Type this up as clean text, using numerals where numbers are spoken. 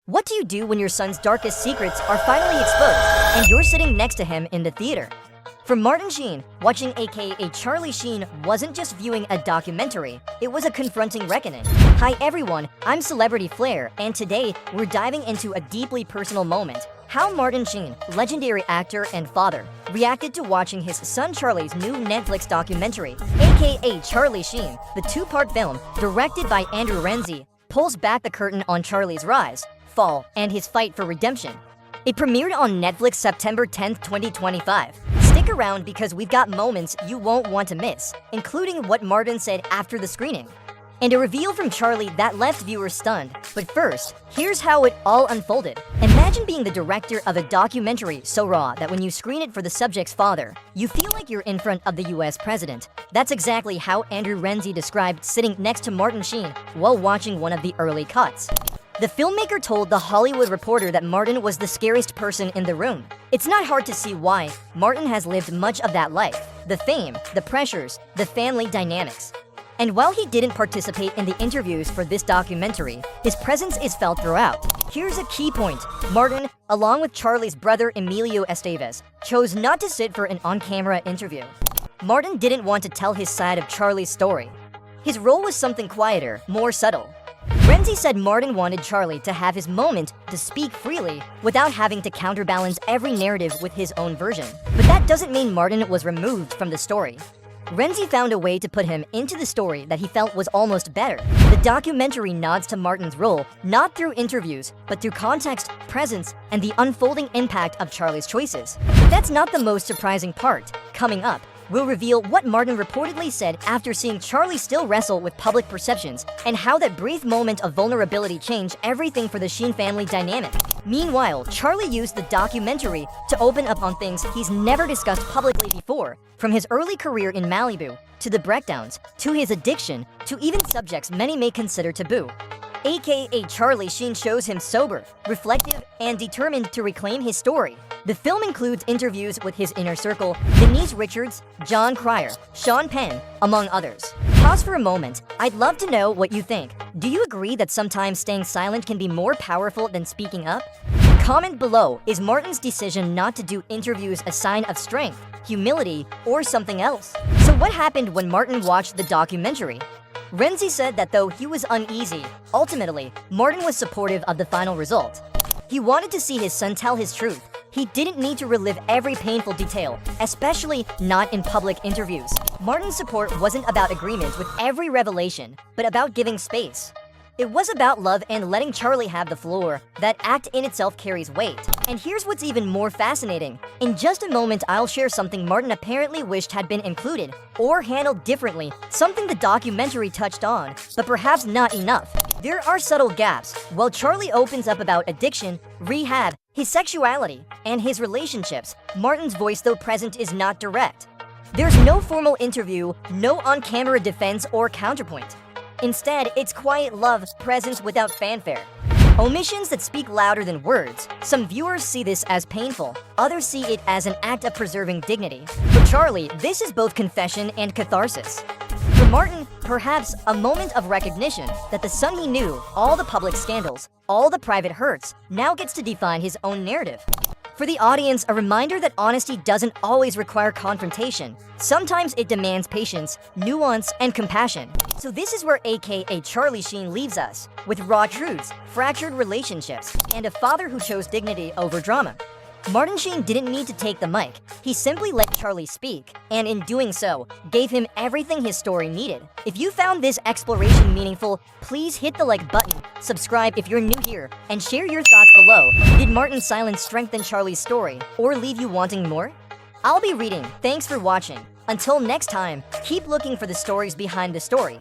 What do you do when your son's darkest secrets are finally exposed and you're sitting next to him in the theater? For Martin Sheen, watching aka Charlie Sheen wasn't just viewing a documentary, it was a confronting reckoning. Hi everyone, I'm Celebrity Flair, and today we're diving into a deeply personal moment. How Martin Sheen, legendary actor and father, reacted to watching his son Charlie's new Netflix documentary, aka Charlie Sheen. The two-part film, directed by Andrew Renzi, pulls back the curtain on Charlie's rise, fall, and his fight for redemption. It premiered on Netflix September 10, 2025. Stick around because we've got moments you won't want to miss, including what Martin said after the screening, and a reveal from Charlie that left viewers stunned. But first, here's how it all unfolded. Imagine being the director of a documentary so raw that when you screen it for the subject's father, you feel like you're in front of the US president. That's exactly how Andrew Renzi described sitting next to Martin Sheen while watching one of the early cuts. The filmmaker told The Hollywood Reporter that Martin was the scariest person in the room. It's not hard to see why. Martin has lived much of that life. The fame, the pressures, the family dynamics. And while he didn't participate in the interviews for this documentary, his presence is felt throughout. Here's a key point. Martin, along with Charlie's brother Emilio Estevez, chose not to sit for an on-camera interview. Martin didn't want to tell his side of Charlie's story. His role was something quieter, more subtle. Renzi said Martin wanted Charlie to have his moment to speak freely without having to counterbalance every narrative with his own version. But that doesn't mean Martin was removed from the story. Renzi found a way to put him into the story that he felt was almost better. The documentary nods to Martin's role, not through interviews, but through context, presence, and the unfolding impact of Charlie's choices. But that's not the most surprising part. Coming up, we'll reveal what Martin reportedly said after seeing Charlie still wrestle with public perceptions, and how that brief moment of vulnerability changed everything for the Sheen family dynamic. Meanwhile, Charlie used the documentary to open up on things he's never discussed publicly before, from his early career in Malibu, to the breakdowns, to his addiction, to even subjects many may consider taboo. AKA Charlie Sheen shows him sober, reflective, and determined to reclaim his story. The film includes interviews with his inner circle, Denise Richards, John Cryer, Sean Penn, among others. Pause for a moment. I'd love to know what you think. Do you agree that sometimes staying silent can be more powerful than speaking up? Comment below. Is Martin's decision not to do interviews a sign of strength, humility, or something else? So what happened when Martin watched the documentary? Renzi said that though he was uneasy, ultimately, Martin was supportive of the final result. He wanted to see his son tell his truth. He didn't need to relive every painful detail, especially not in public interviews. Martin's support wasn't about agreement with every revelation, but about giving space. It was about love and letting Charlie have the floor. That act in itself carries weight. And here's what's even more fascinating. In just a moment, I'll share something Martin apparently wished had been included or handled differently, something the documentary touched on, but perhaps not enough. There are subtle gaps. While Charlie opens up about addiction, rehab, his sexuality, and his relationships, Martin's voice, though present, is not direct. There's no formal interview, no on-camera defense or counterpoint. Instead, it's quiet love, presence without fanfare. Omissions that speak louder than words. Some viewers see this as painful, others see it as an act of preserving dignity. For Charlie, this is both confession and catharsis. For Martin, perhaps a moment of recognition that the son he knew, all the public scandals, all the private hurts, now gets to define his own narrative. For the audience, a reminder that honesty doesn't always require confrontation. Sometimes it demands patience, nuance, and compassion. So this is where AKA Charlie Sheen leaves us, with raw truths, fractured relationships, and a father who chose dignity over drama. Martin Sheen didn't need to take the mic. He simply let Charlie speak, and in doing so, gave him everything his story needed. If you found this exploration meaningful, please hit the like button, subscribe if you're new here, and share your thoughts below. Did Martin's silence strengthen Charlie's story, or leave you wanting more? I'll be reading. Thanks for watching. Until next time, keep looking for the stories behind the story.